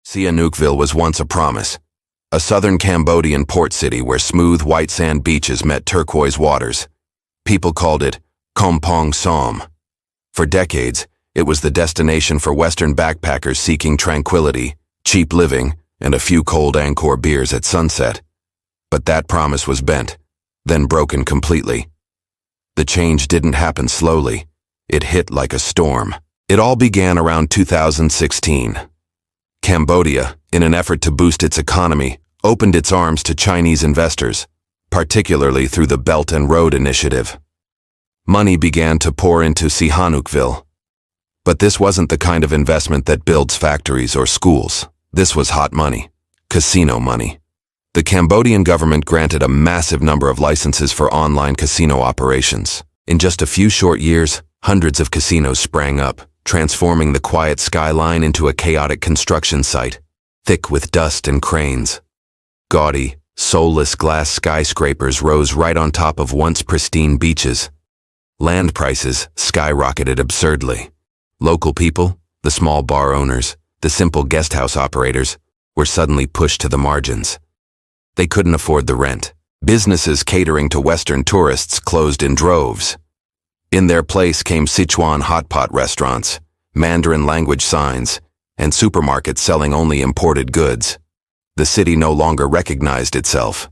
Sihanoukville was once a promise, a southern Cambodian port city where smooth white sand beaches met turquoise waters. People called it Kampong Som. For decades, it was the destination for Western backpackers seeking tranquility, cheap living, and a few cold Angkor beers at sunset. But that promise was bent, then broken completely. The change didn't happen slowly. It hit like a storm. It all began around 2016. Cambodia, in an effort to boost its economy, opened its arms to Chinese investors, particularly through the Belt and Road Initiative. Money began to pour into Sihanoukville. But this wasn't the kind of investment that builds factories or schools. This was hot money, casino money. The Cambodian government granted a massive number of licenses for online casino operations. In just a few short years, hundreds of casinos sprang up, transforming the quiet skyline into a chaotic construction site, thick with dust and cranes. Gaudy, soulless glass skyscrapers rose right on top of once pristine beaches. Land prices skyrocketed absurdly. Local people, the small bar owners, the simple guest house operators, were suddenly pushed to the margins. They couldn't afford the rent. Businesses catering to Western tourists closed in droves. In their place came Sichuan hot pot restaurants, Mandarin language signs, and supermarkets selling only imported goods. The city no longer recognized itself.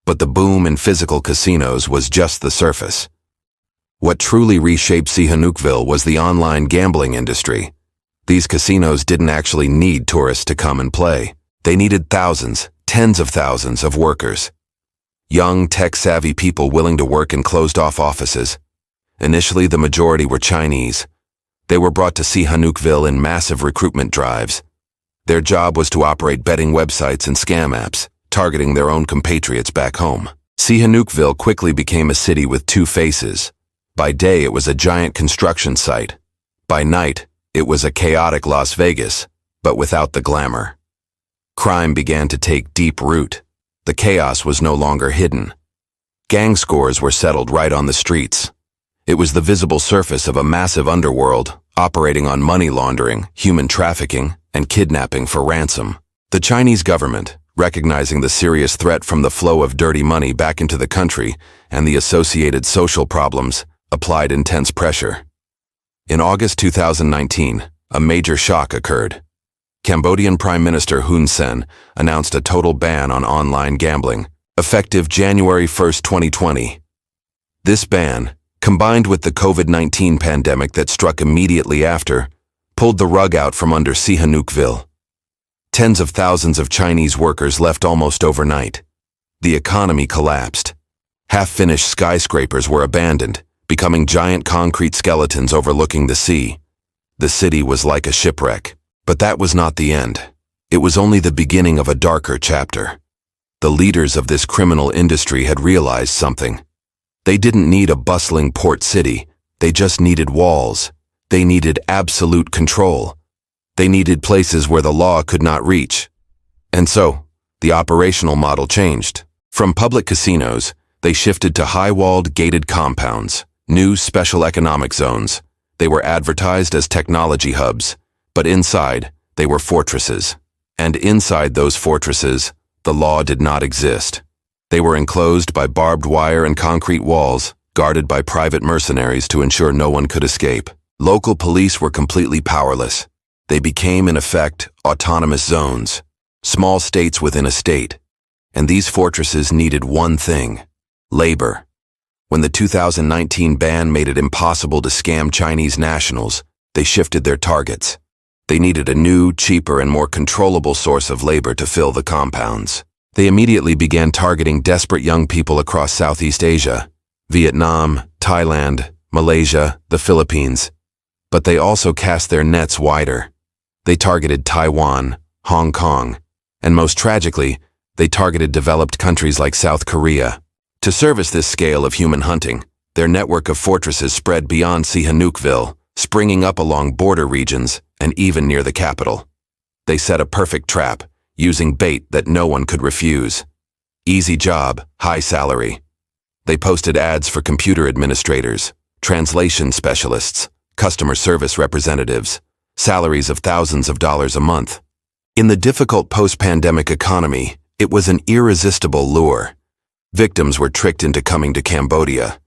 But the boom in physical casinos was just the surface. What truly reshaped Sihanoukville was the online gambling industry. These casinos didn't actually need tourists to come and play. They needed thousands, tens of thousands of workers. Young, tech-savvy people willing to work in closed-off offices. Initially, the majority were Chinese. They were brought to Sihanoukville in massive recruitment drives. Their job was to operate betting websites and scam apps, targeting their own compatriots back home. Sihanoukville quickly became a city with two faces. By day, it was a giant construction site. By night, it was a chaotic Las Vegas, but without the glamour. Crime began to take deep root. The chaos was no longer hidden. Gang scores were settled right on the streets. It was the visible surface of a massive underworld, operating on money laundering, human trafficking, and kidnapping for ransom. The Chinese government, recognizing the serious threat from the flow of dirty money back into the country and the associated social problems, applied intense pressure. In August 2019, a major shock occurred. Cambodian Prime Minister Hun Sen announced a total ban on online gambling, effective January 1, 2020. This ban, combined with the COVID-19 pandemic that struck immediately after, pulled the rug out from under Sihanoukville. Tens of thousands of Chinese workers left almost overnight. The economy collapsed. Half-finished skyscrapers were abandoned, becoming giant concrete skeletons overlooking the sea. The city was like a shipwreck. But that was not the end. It was only the beginning of a darker chapter. The leaders of this criminal industry had realized something. They didn't need a bustling port city. They just needed walls. They needed absolute control. They needed places where the law could not reach. And so, the operational model changed. From public casinos, they shifted to high-walled, gated compounds, new special economic zones. They were advertised as technology hubs. But inside, they were fortresses. And inside those fortresses, the law did not exist. They were enclosed by barbed wire and concrete walls, guarded by private mercenaries to ensure no one could escape. Local police were completely powerless. They became, in effect, autonomous zones, small states within a state. And these fortresses needed one thing: labor. When the 2019 ban made it impossible to scam Chinese nationals, they shifted their targets. They needed a new, cheaper, and more controllable source of labor to fill the compounds. They immediately began targeting desperate young people across Southeast Asia, Vietnam, Thailand, Malaysia, the Philippines. But they also cast their nets wider. They targeted Taiwan, Hong Kong, and most tragically, they targeted developed countries like South Korea. To service this scale of human hunting, their network of fortresses spread beyond Sihanoukville, springing up along border regions and even near the capital. They set a perfect trap, using bait that no one could refuse. Easy job, high salary. They posted ads for computer administrators, translation specialists, customer service representatives, salaries of thousands of dollars a month. In the difficult post-pandemic economy, it was an irresistible lure. Victims were tricked into coming to Cambodia.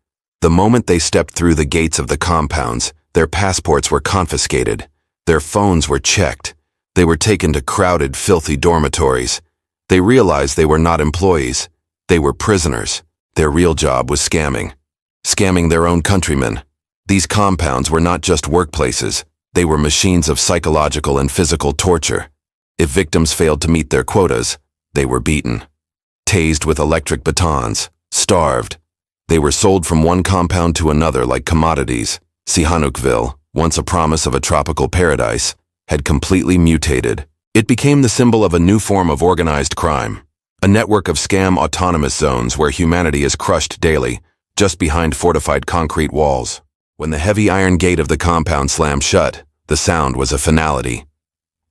The moment they stepped through the gates of the compounds, their passports were confiscated. Their phones were checked. They were taken to crowded, filthy dormitories. They realized they were not employees. They were prisoners. Their real job was scamming. Scamming their own countrymen. These compounds were not just workplaces. They were machines of psychological and physical torture. If victims failed to meet their quotas, they were beaten. Tased with electric batons. Starved. They were sold from one compound to another like commodities. Sihanoukville, once a promise of a tropical paradise, had completely mutated. It became the symbol of a new form of organized crime. A network of scam autonomous zones where humanity is crushed daily, just behind fortified concrete walls. When the heavy iron gate of the compound slammed shut, the sound was a finality.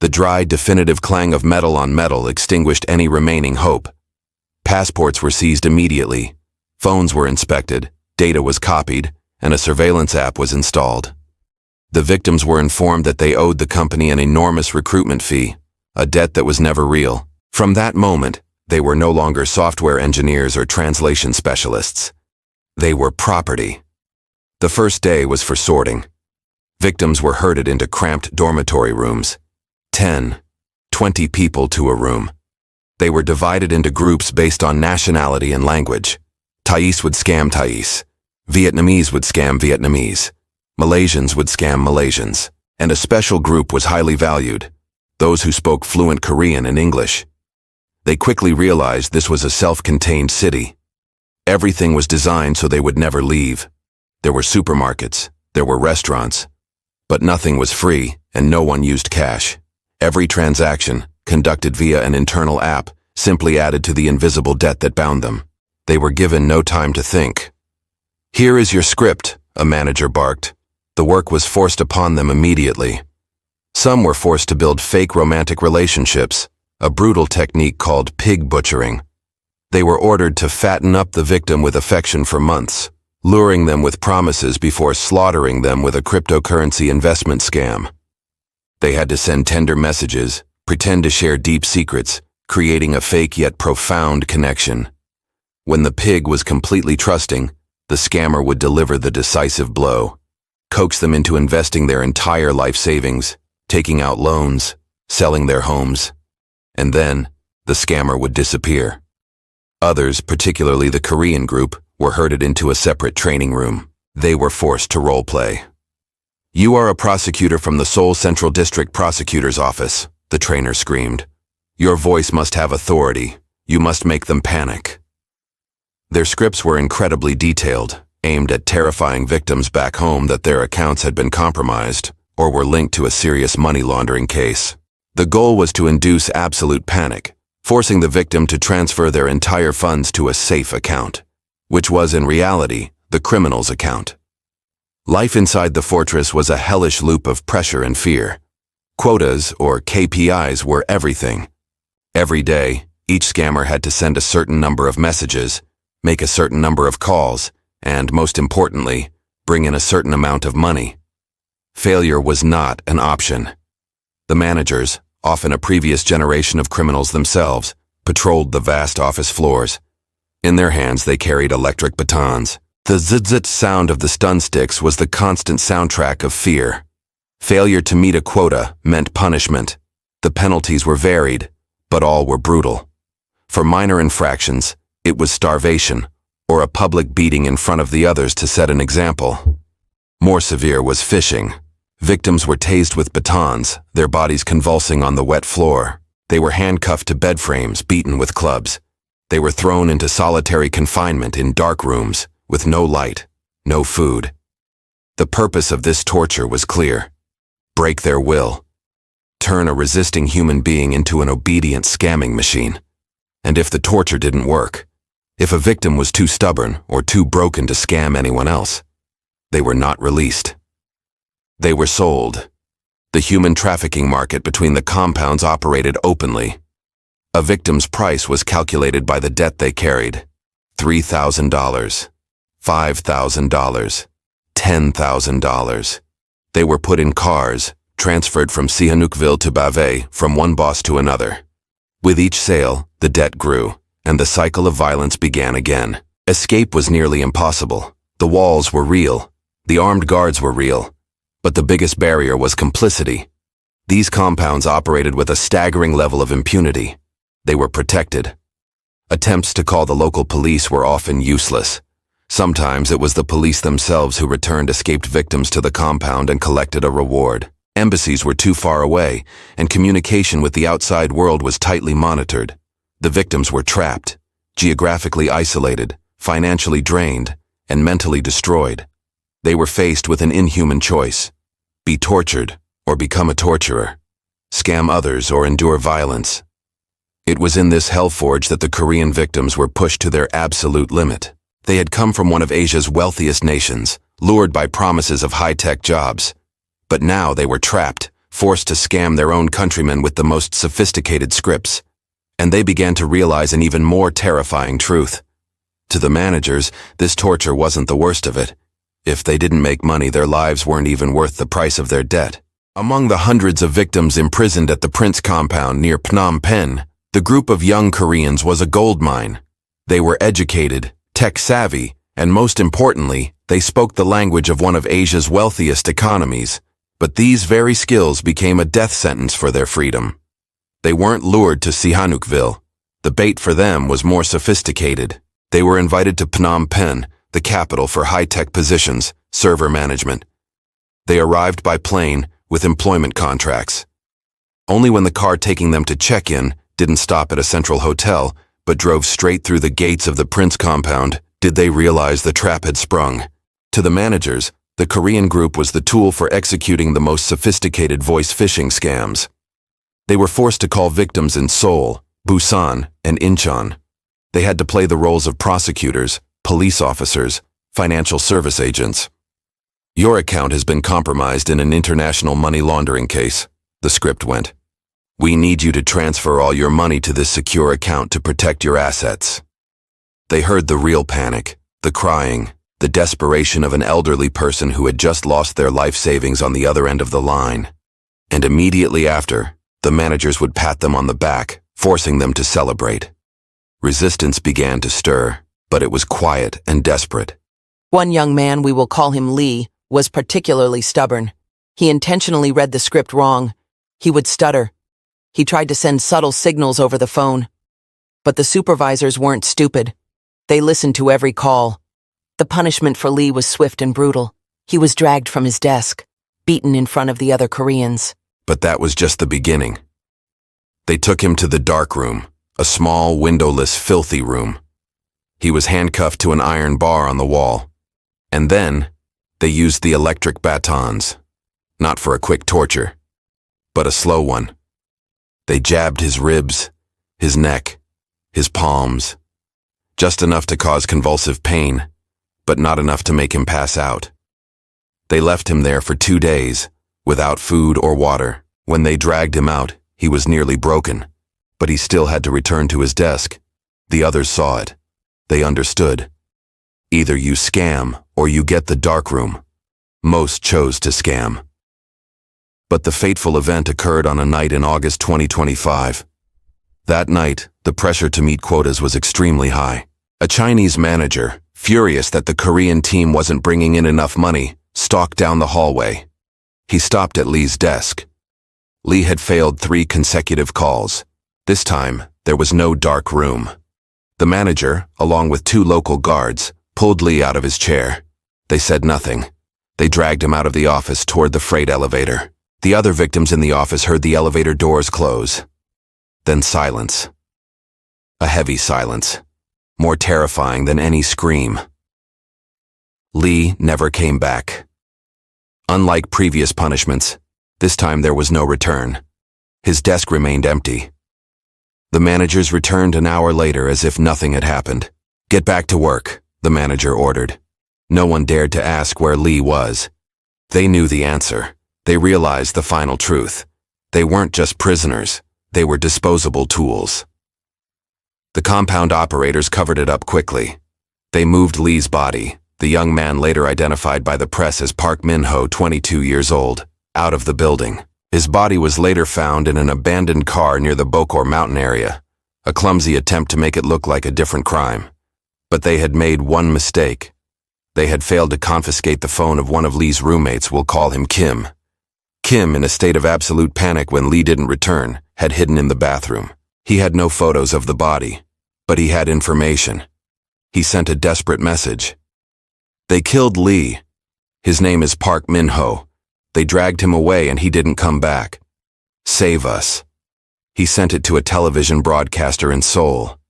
The dry, definitive clang of metal on metal extinguished any remaining hope. Passports were seized immediately. Phones were inspected, data was copied, and a surveillance app was installed. The victims were informed that they owed the company an enormous recruitment fee, a debt that was never real. From that moment, they were no longer software engineers or translation specialists. They were property. The first day was for sorting. Victims were herded into cramped dormitory rooms. 10, 20 people to a room. They were divided into groups based on nationality and language. Thais would scam Thais. Vietnamese would scam Vietnamese. Malaysians would scam Malaysians. And a special group was highly valued, those who spoke fluent Korean and English. They quickly realized this was a self-contained city. Everything was designed so they would never leave. There were supermarkets, there were restaurants, but nothing was free and no one used cash. Every transaction, conducted via an internal app, simply added to the invisible debt that bound them. They were given no time to think. "Here is your script," a manager barked. The work was forced upon them immediately. Some were forced to build fake romantic relationships, a brutal technique called pig butchering. They were ordered to fatten up the victim with affection for months, luring them with promises before slaughtering them with a cryptocurrency investment scam. They had to send tender messages, pretend to share deep secrets, creating a fake yet profound connection. When the pig was completely trusting, the scammer would deliver the decisive blow, coax them into investing their entire life savings, taking out loans, selling their homes, and then the scammer would disappear. Others, particularly the Korean group, were herded into a separate training room. They were forced to role-play. "You are a prosecutor from the Seoul Central District Prosecutor's Office," the trainer screamed. "Your voice must have authority. You must make them panic." Their scripts were incredibly detailed, aimed at terrifying victims back home that their accounts had been compromised or were linked to a serious money laundering case. The goal was to induce absolute panic, forcing the victim to transfer their entire funds to a safe account, which was in reality the criminal's account. Life inside the fortress was a hellish loop of pressure and fear. Quotas, or KPIs, were everything. Every day, each scammer had to send a certain number of messages, make a certain number of calls, and, most importantly, bring in a certain amount of money. Failure was not an option. The managers, often a previous generation of criminals themselves, patrolled the vast office floors. In their hands they carried electric batons. The zzz sound of the stun sticks was the constant soundtrack of fear. Failure to meet a quota meant punishment. The penalties were varied, but all were brutal. For minor infractions, it was starvation, or a public beating in front of the others to set an example. More severe was fishing. Victims were tased with batons, their bodies convulsing on the wet floor. They were handcuffed to bed frames, beaten with clubs. They were thrown into solitary confinement in dark rooms, with no light, no food. The purpose of this torture was clear: break their will, turn a resisting human being into an obedient scamming machine. And if the torture didn't work, if a victim was too stubborn or too broken to scam anyone else, they were not released. They were sold. The human trafficking market between the compounds operated openly. A victim's price was calculated by the debt they carried: $3,000, $5,000, $10,000. They were put in cars, transferred from Sihanoukville to Bavay from one boss to another. With each sale, the debt grew, and the cycle of violence began again. Escape was nearly impossible. The walls were real. The armed guards were real. But the biggest barrier was complicity. These compounds operated with a staggering level of impunity. They were protected. Attempts to call the local police were often useless. Sometimes it was the police themselves who returned escaped victims to the compound and collected a reward. Embassies were too far away, and communication with the outside world was tightly monitored. The victims were trapped, geographically isolated, financially drained, and mentally destroyed. They were faced with an inhuman choice: be tortured or become a torturer, scam others or endure violence. It was in this hellforge that the Korean victims were pushed to their absolute limit. They had come from one of Asia's wealthiest nations, lured by promises of high-tech jobs. But now they were trapped, forced to scam their own countrymen with the most sophisticated scripts. And they began to realize an even more terrifying truth. To the managers, this torture wasn't the worst of it. If they didn't make money, their lives weren't even worth the price of their debt. Among the hundreds of victims imprisoned at the Prince compound near Phnom Penh, the group of young Koreans was a goldmine. They were educated, tech-savvy, and most importantly, they spoke the language of one of Asia's wealthiest economies. But these very skills became a death sentence for their freedom. They weren't lured to Sihanoukville. The bait for them was more sophisticated. They were invited to Phnom Penh, the capital for high-tech positions, server management. They arrived by plane with employment contracts. Only when the car taking them to check-in didn't stop at a central hotel, but drove straight through the gates of the Prince compound, did they realize the trap had sprung. To the managers, the Korean group was the tool for executing the most sophisticated voice phishing scams. They were forced to call victims in Seoul, Busan, and Incheon. They had to play the roles of prosecutors, police officers, financial service agents. Your account has been compromised in an international money laundering case, the script went. We need you to transfer all your money to this secure account to protect your assets. They heard the real panic, the crying, the desperation of an elderly person who had just lost their life savings on the other end of the line. And immediately after, the managers would pat them on the back, forcing them to celebrate. Resistance began to stir, but it was quiet and desperate. One young man, we will call him Lee, was particularly stubborn. He intentionally read the script wrong. He would stutter. He tried to send subtle signals over the phone. But the supervisors weren't stupid. They listened to every call. The punishment for Lee was swift and brutal. He was dragged from his desk, beaten in front of the other Koreans. But that was just the beginning. They took him to the dark room, a small, windowless, filthy room. He was handcuffed to an iron bar on the wall. And then, they used the electric batons. Not for a quick torture, but a slow one. They jabbed his ribs, his neck, his palms. Just enough to cause convulsive pain, but not enough to make him pass out. They left him there for 2 days, without food or water. When they dragged him out, he was nearly broken, but he still had to return to his desk. The others saw it. They understood. Either you scam or you get the dark room. Most chose to scam. But the fateful event occurred on a night in August 2025. That night, the pressure to meet quotas was extremely high. A Chinese manager, furious that the Korean team wasn't bringing in enough money, stalked down the hallway. He stopped at Lee's desk. Lee had failed 3 consecutive calls. This time, there was no dark room. The manager, along with 2 local guards, pulled Lee out of his chair. They said nothing. They dragged him out of the office toward the freight elevator. The other victims in the office heard the elevator doors close. Then silence. A heavy silence, more terrifying than any scream. Lee never came back. Unlike previous punishments, this time there was no return. His desk remained empty. The managers returned an hour later as if nothing had happened. Get back to work, the manager ordered. No one dared to ask where Lee was. They knew the answer. They realized the final truth. They weren't just prisoners. They were disposable tools. The compound operators covered it up quickly. They moved Lee's body, the young man later identified by the press as Park Min-ho, 22 years old, out of the building. His body was later found in an abandoned car near the Bokor mountain area, a clumsy attempt to make it look like a different crime. But they had made one mistake. They had failed to confiscate the phone of one of Lee's roommates, we'll call him Kim. Kim, in a state of absolute panic when Lee didn't return, had hidden in the bathroom. He had no photos of the body, but he had information. He sent a desperate message. They killed Lee. His name is Park Min-ho. They dragged him away and he didn't come back. Save us. He sent it to a television broadcaster in Seoul.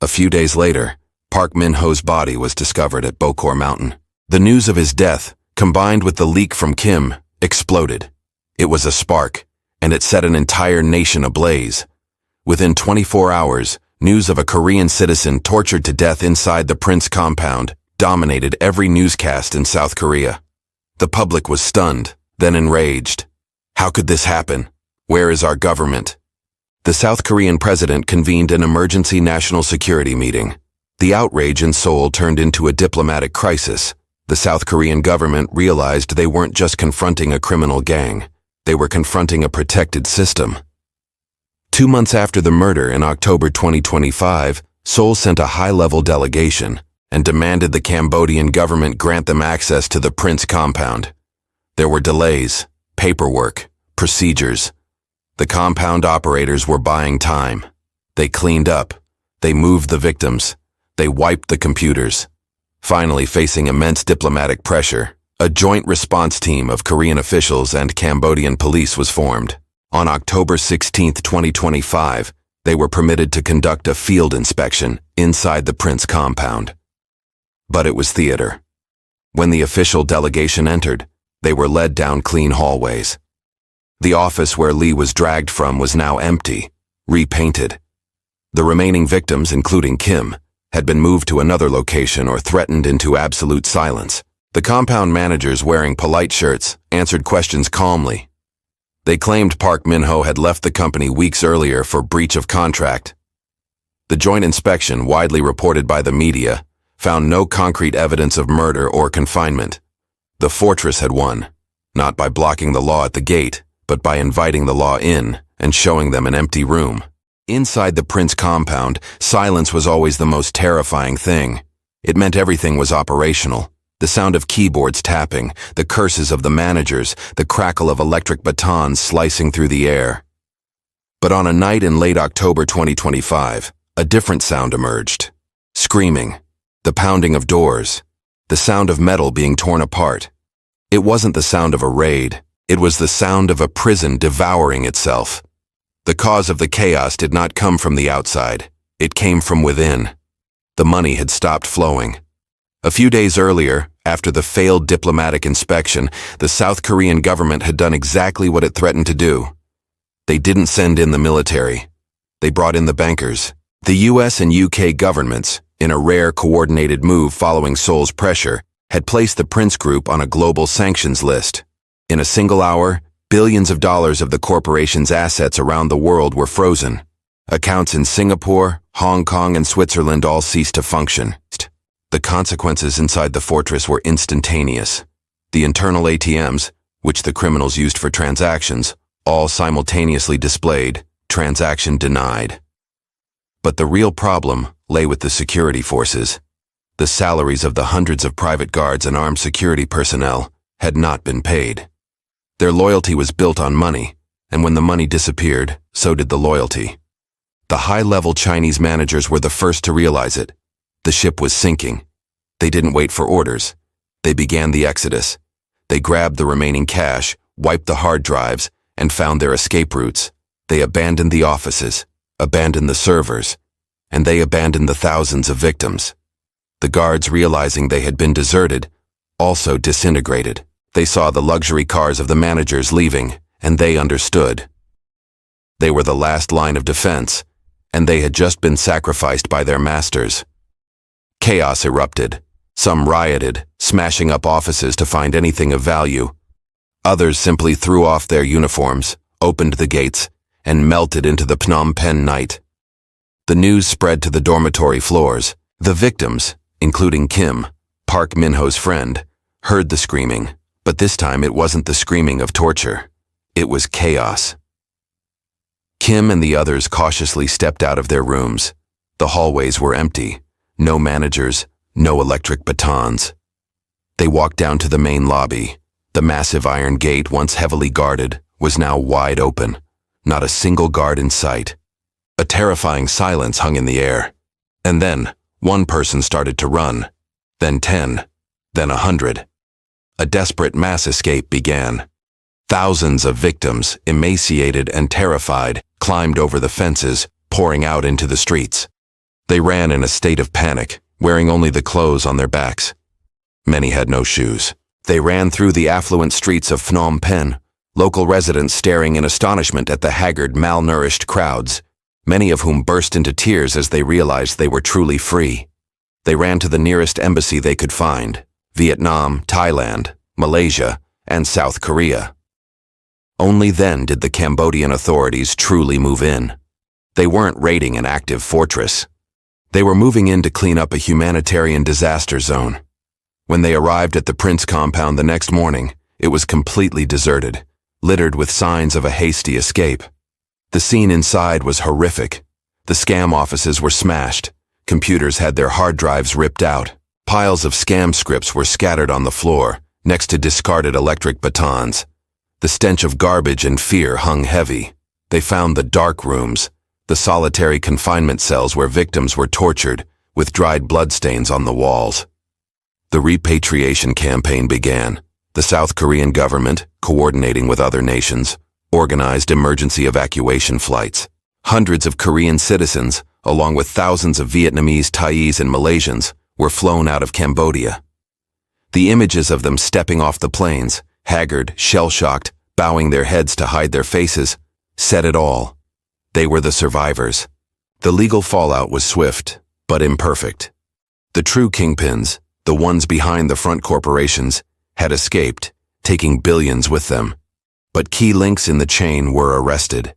A few days later, Park Min-ho's body was discovered at Bokor Mountain. The news of his death, combined with the leak from Kim, exploded. It was a spark, and it set an entire nation ablaze. Within 24 hours, news of a Korean citizen tortured to death inside the Prince compound dominated every newscast in South Korea. The public was stunned, then enraged. How could this happen? Where is our government? The South Korean president convened an emergency national security meeting. The outrage in Seoul turned into a diplomatic crisis. The South Korean government realized they weren't just confronting a criminal gang. They were confronting a protected system. 2 months after the murder in October 2025, Seoul sent a high-level delegation and demanded the Cambodian government grant them access to the Prince compound. There were delays, paperwork, procedures. The compound operators were buying time. They cleaned up. They moved the victims. They wiped the computers. Finally, facing immense diplomatic pressure, a joint response team of Korean officials and Cambodian police was formed. On October 16, 2025, they were permitted to conduct a field inspection inside the Prince compound. But it was theater. When the official delegation entered, they were led down clean hallways. The office where Lee was dragged from was now empty, repainted. The remaining victims, including Kim, had been moved to another location or threatened into absolute silence. The compound managers, wearing polite shirts, answered questions calmly. They claimed Park Min-ho had left the company weeks earlier for breach of contract. The joint inspection, widely reported by the media, found no concrete evidence of murder or confinement. The fortress had won, not by blocking the law at the gate, but by inviting the law in and showing them an empty room. Inside the Prince compound, silence was always the most terrifying thing. It meant everything was operational. The sound of keyboards tapping, the curses of the managers, the crackle of electric batons slicing through the air. But on a night in late October 2025, a different sound emerged. Screaming, the pounding of doors, the sound of metal being torn apart. It wasn't the sound of a raid. It was the sound of a prison devouring itself. The cause of the chaos did not come from the outside. It came from within. The money had stopped flowing. A few days earlier, after the failed diplomatic inspection, the South Korean government had done exactly what it threatened to do. They didn't send in the military. They brought in the bankers. The US and UK governments, in a rare coordinated move following Seoul's pressure, had placed the Prince Group on a global sanctions list. In a single hour, billions of dollars of the corporation's assets around the world were frozen. Accounts in Singapore, Hong Kong, and Switzerland all ceased to function. The consequences inside the fortress were instantaneous. The internal ATMs, which the criminals used for transactions, all simultaneously displayed, transaction denied. But the real problem lay with the security forces. The salaries of the hundreds of private guards and armed security personnel had not been paid. Their loyalty was built on money, and when the money disappeared, so did the loyalty. The high-level Chinese managers were the first to realize it. The ship was sinking. They didn't wait for orders. They began the exodus. They grabbed the remaining cash, wiped the hard drives, and found their escape routes. They abandoned the offices, abandoned the servers, and they abandoned the thousands of victims. The guards, realizing they had been deserted, also disintegrated. They saw the luxury cars of the managers leaving, and they understood. They were the last line of defense, and they had just been sacrificed by their masters. Chaos erupted. Some rioted, smashing up offices to find anything of value. Others simply threw off their uniforms, opened the gates, and melted into the Phnom Penh night. The news spread to the dormitory floors. The victims, including Kim, Park Min-ho's friend, heard the screaming, but this time it wasn't the screaming of torture. It was chaos. Kim and the others cautiously stepped out of their rooms. The hallways were empty. No managers, no electric batons. They walked down to the main lobby. The massive iron gate, once heavily guarded, was now wide open. Not a single guard in sight. A terrifying silence hung in the air. And then, one person started to run. Then 10. Then 100. A desperate mass escape began. Thousands of victims, emaciated and terrified, climbed over the fences, pouring out into the streets. They ran in a state of panic, wearing only the clothes on their backs. Many had no shoes. They ran through the affluent streets of Phnom Penh, local residents staring in astonishment at the haggard, malnourished crowds, many of whom burst into tears as they realized they were truly free. They ran to the nearest embassy they could find: Vietnam, Thailand, Malaysia, and South Korea. Only then did the Cambodian authorities truly move in. They weren't raiding an active fortress. They were moving in to clean up a humanitarian disaster zone. When they arrived at the Prince compound the next morning, it was completely deserted, littered with signs of a hasty escape. The scene inside was horrific. The scam offices were smashed. Computers had their hard drives ripped out. Piles of scam scripts were scattered on the floor, next to discarded electric batons. The stench of garbage and fear hung heavy. They found the dark rooms, the solitary confinement cells where victims were tortured, with dried bloodstains on the walls. The repatriation campaign began. The South Korean government, coordinating with other nations, organized emergency evacuation flights. Hundreds of Korean citizens, along with thousands of Vietnamese, Thais, and Malaysians, were flown out of Cambodia. The images of them stepping off the planes, haggard, shell-shocked, bowing their heads to hide their faces, said it all. They were the survivors. The legal fallout was swift, but imperfect. The true kingpins, the ones behind the front corporations, had escaped, taking billions with them. But key links in the chain were arrested.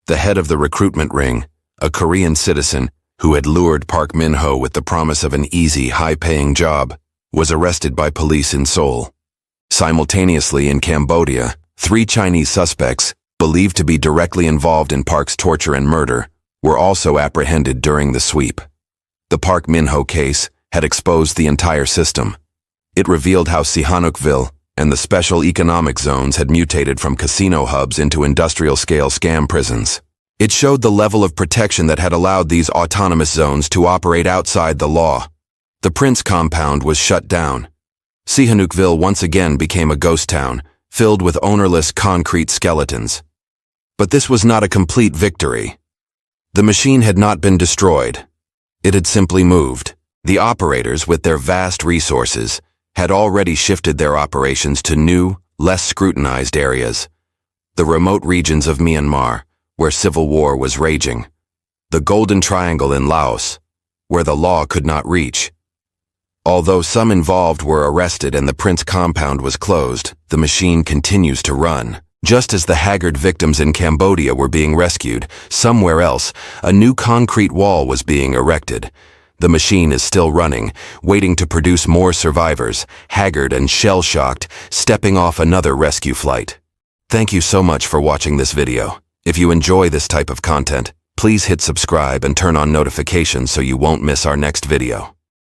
The head of the recruitment ring, a Korean citizen who had lured Park Min-ho with the promise of an easy, high-paying job, was arrested by police in Seoul. Simultaneously in Cambodia, 3 Chinese suspects, believed to be directly involved in Park's torture and murder, were also apprehended during the sweep. The Park Min-ho case had exposed the entire system. It revealed how Sihanoukville and the special economic zones had mutated from casino hubs into industrial-scale scam prisons. It showed the level of protection that had allowed these autonomous zones to operate outside the law. The Prince compound was shut down. Sihanoukville once again became a ghost town, filled with ownerless concrete skeletons. But this was not a complete victory. The machine had not been destroyed. It had simply moved. The operators, with their vast resources, had already shifted their operations to new, less scrutinized areas. The remote regions of Myanmar, where civil war was raging. The Golden Triangle in Laos, where the law could not reach. Although some involved were arrested and the Prince compound was closed, the machine continues to run. Just as the haggard victims in Cambodia were being rescued, somewhere else, a new concrete wall was being erected. The machine is still running, waiting to produce more survivors, haggard and shell-shocked, stepping off another rescue flight. Thank you so much for watching this video. If you enjoy this type of content, please hit subscribe and turn on notifications so you won't miss our next video.